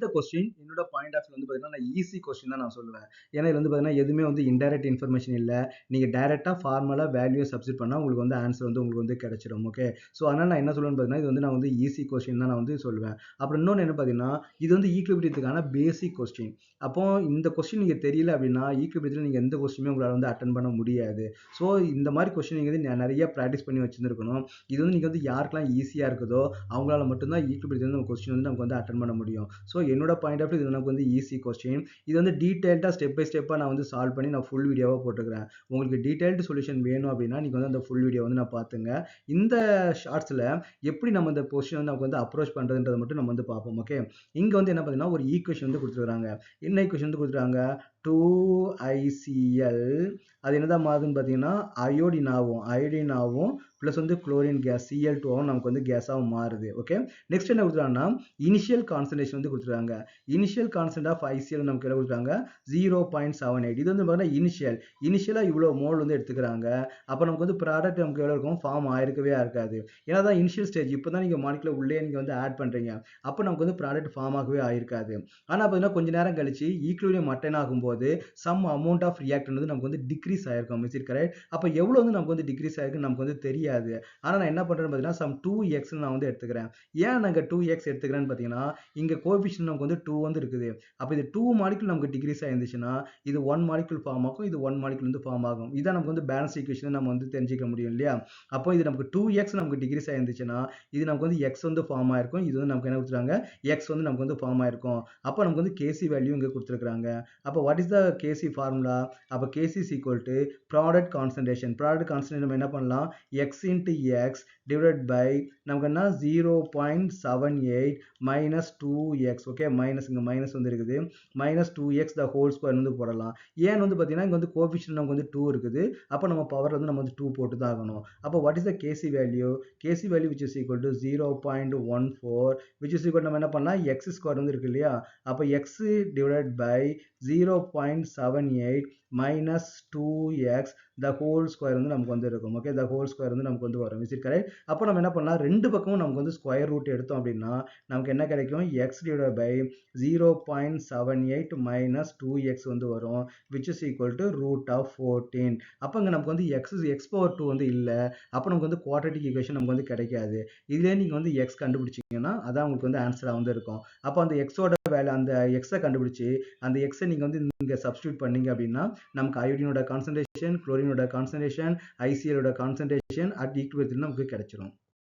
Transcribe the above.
இந்த கொஸ்டின் என்னோட point of வந்து பார்த்தீங்கன்னா நான் ஈஸி கொஸ்டின் தான் நான் சொல்லுவேன். ஏன்னா இது வந்து பார்த்தீங்கன்னா எதுவுமே வந்து இன்டைரக்ட் இன்ஃபர்மேஷன் இல்லை. நீங்கள் டைரெக்டாக ஃபார்மலாக வேல்யூ சப்ஸ்டிட் பண்ணால் உங்களுக்கு வந்து ஆன்சர் வந்து உங்களுக்கு வந்து கிடைச்சிடும். ஓகே, ஸோ அதனால் நான் என்ன சொல்லுவேன்னு பார்த்தீங்கன்னா இது வந்து நான் வந்து ஈஸி கொஸ்டின் தான் நான் வந்து சொல்லுவேன். அப்புறம் இன்னொன்று என்ன பார்த்தீங்கன்னா இது வந்து ஈக்குவபிலிட்டிக்கான பேசிக் கொஸ்டின். அப்போ இந்த கொஸ்டின் நீங்கள் தெரியல அப்படின்னா ஈக்குவபிலிட்டியில் நீங்கள் எந்த கொஸ்டினுமே உங்களால் வந்து அட்டன் பண்ண முடியாது. ஸோ இந்த மாதிரி கொஸ்டின் நீங்கள் வந்து நிறைய ப்ராக்டிஸ் பண்ணி வச்சுருக்கணும். இது வந்து நீங்கள் வந்து யாருக்கெல்லாம் ஈஸியாக இருக்குதோ அவங்களால மட்டும்தான் ஈக்குவபிலிட்டி வந்து கொஸ்டின் வந்து நமக்கு வந்து அட்டன் பண்ண முடியும். ஸோ என்னோட பாயிண்ட் ஆஃப் இது எனக்கு வந்து ஈஸி கொஸ்டின். இது வந்து டீட்டெயில்டாக ஸ்டெப் பை ஸ்டெப்பாக நான் வந்து சால்வ் பண்ணி நான் ஃபுல் வீடியோவாக போட்டுக்கிறேன். உங்களுக்கு டீட்டெயில்டு சொல்யூஷன் வேணும் அப்படின்னா நீங்கள் வந்து அந்த ஃபுல் வீடியோ வந்து நான் பார்த்துங்க. இந்த ஷார்ட்ஸில் எப்படி நம்ம இந்த கொஸ்டின் வந்து நமக்கு வந்து அப்ரோச் பண்ணுறதுன்றதை மட்டும் நம்ம வந்து பார்ப்போம். ஓகே, இங்கே வந்து என்ன பார்த்தீங்கன்னா ஒரு ஈக்குவேஷன் வந்து கொடுத்துருக்காங்க. என்ன ஈக்குவேஷன் வந்து கொடுத்துருக்காங்க? 2ICl அது என்னதான் மாறுதுன்னு பார்த்தீங்கன்னா அயோடினாவும் ப்ளஸ் வந்து குளோரின் கேஸ் Cl2 நமக்கு வந்து கேஸாகவும் மாறுது. ஓகே, நெக்ஸ்ட் என்ன கொடுத்துருக்காங்கன்னா இனிஷியல் கான்சன்ட்ரேஷன் வந்து கொடுத்துருக்காங்க. இனிஷியல் கான்சன்ட் ஆஃப் ICl நமக்கு என்ன கொடுத்துருக்காங்க? 0.78. இது வந்து பார்த்தீங்கன்னா இனிஷியலாக இவ்வளோ மோல் வந்து எடுத்துக்கிறாங்க. அப்போ நமக்கு வந்து ப்ராடக்ட் நமக்கு எவ்வளோ இருக்கும்? ஃபார்ம் ஆயிருக்கவே இருக்காது. ஏன்னா தான் இனிஷியல் ஸ்டேஜ். இப்போ தான் நீங்கள் மாலிகுலர் உள்ளே நீங்கள் வந்து ஆட் பண்ணுறீங்க. அப்போ நமக்கு வந்து ப்ராடக்ட் ஃபார்ம் ஆகவே ஆயிருக்காது. ஆனால் பார்த்தீங்கன்னா கொஞ்ச நேரம் கழிச்சு ஈக்குவலிபிரியம் அட்டைன் ஆகும்போது சம் அமௌண்ட் ஆஃப் ரியாக்டன் வந்து நமக்கு வந்து டிக்ரீஸ் ஆயிருக்கும். Is it correct? அப்போ எவ்வளோ வந்து நமக்கு வந்து டிக்ரீஸ் ஆயிருக்கு நமக்கு வந்து தெரியாது. ஆனால் நான் என்ன பண்ணுறேன்னு பார்த்தீங்கன்னா சம் 2x நான் வந்து எடுத்துக்கிறேன். ஏன் நாங்கள் 2x எடுத்துக்கிறேன்னு பார்த்தீங்கன்னா இங்கே கோஎஃபிஷியன்ட் நமக்கு வந்து 2 வந்து இருக்குது. அப்போ இது 2 மாலிகுல் நமக்கு டிக்ரீஸ் ஆயிருந்துச்சுன்னா இது 1 மாலிகுல் ஃபார்ம் ஆகும், இது 1 மாலிகுல் வந்து ஃபார்ம் ஆகும். இதான் நமக்கு வந்து பேலன்ஸ் ஈக்குவேஷன் நம்ம வந்து தெரிஞ்சிக்க முடியும் இல்லையா? அப்போ இது நமக்கு 2x நமக்கு டிக்ரீஸ் ஆயிருந்துச்சுன்னா இது நமக்கு வந்து x வந்து ஃபார்ம் ஆயிருக்கும். இது வந்து நமக்கு என்ன கொடுத்துருக்காங்க? x வந்து நமக்கு வந்து ஃபார்ம் ஆயிருக்கும். அப்போ நமக்கு வந்து Kc வேல்யூ இங்கே கொடுத்துருக்காங்க. அப்போ what is the Kc formula? அப்போ Kc is equal to product concentration. Product concentration நம்ம என்ன பண்ணலாம்? x into x divided by நமக்கு என்ன 0.78 minus 2x. ஓகே, மைனஸ் இங்கே மைனஸ் வந்து இருக்குது. minus 2x the whole square வந்து போடலாம். ஏன் வந்து பார்த்தீங்கன்னா இங்கே வந்து கோஎஃபிஷியன்ட் நமக்கு வந்து 2 இருக்குது. அப்போ நம்ம பவர் வந்து நம்ம வந்து 2 போட்டு தான் ஆகணும். அப்போ what is the Kc value? Kc value which is equal to 0.14 which is equal நம்ம என்ன பண்ணலாம்? x ஸ்கொயர் வந்து இருக்கு இல்லையா? அப்போ x divided by 0.78 minus 2x the whole square வந்து நமக்கு வந்து இருக்கும். ஓகே, the whole square வந்து நமக்கு வந்து வரும். Is it correct? அப்போ நம்ம என்ன பண்ணலாம்? ரெண்டு பக்கமும் நமக்கு வந்து ஸ்கொயர் ரூட் எடுத்தோம் அப்படின்னா நமக்கு என்ன கிடைக்கும்? x divided by 0.78 minus 2x வந்து வரும் which is equal to root of 14. அப்போ இங்கே நமக்கு வந்து x power 2 வந்து இல்லை. அப்போ நமக்கு வந்து குவாட்ரட்டிக் ஈக்குவேஷன் நமக்கு வந்து கிடைக்காது. இதுலேயே நீங்கள் வந்து x கண்டுபிடிச்சிங்கன்னா அதான் உங்களுக்கு வந்து ஆன்சராக வந்து இருக்கும். அப்போ அந்த எக்ஸோட வேல்யூ அந்த எக்ஸை கண்டுபிடிச்சி அந்த எக்ஸை நீங்கள் வந்து நீங்கள் சப்ஸ்டியூட் பண்ணீங்க அப்படின்னா நமக்கு அயோடினோட கான்சன்ட்ரேஷன், குளோரினோட கான்சன்ட்ரேஷன், ICl ஓட கான்சன்ட்ரேஷன் அட் ஈக்குவேஷன் நமக்கு கிடைச்சிரும்.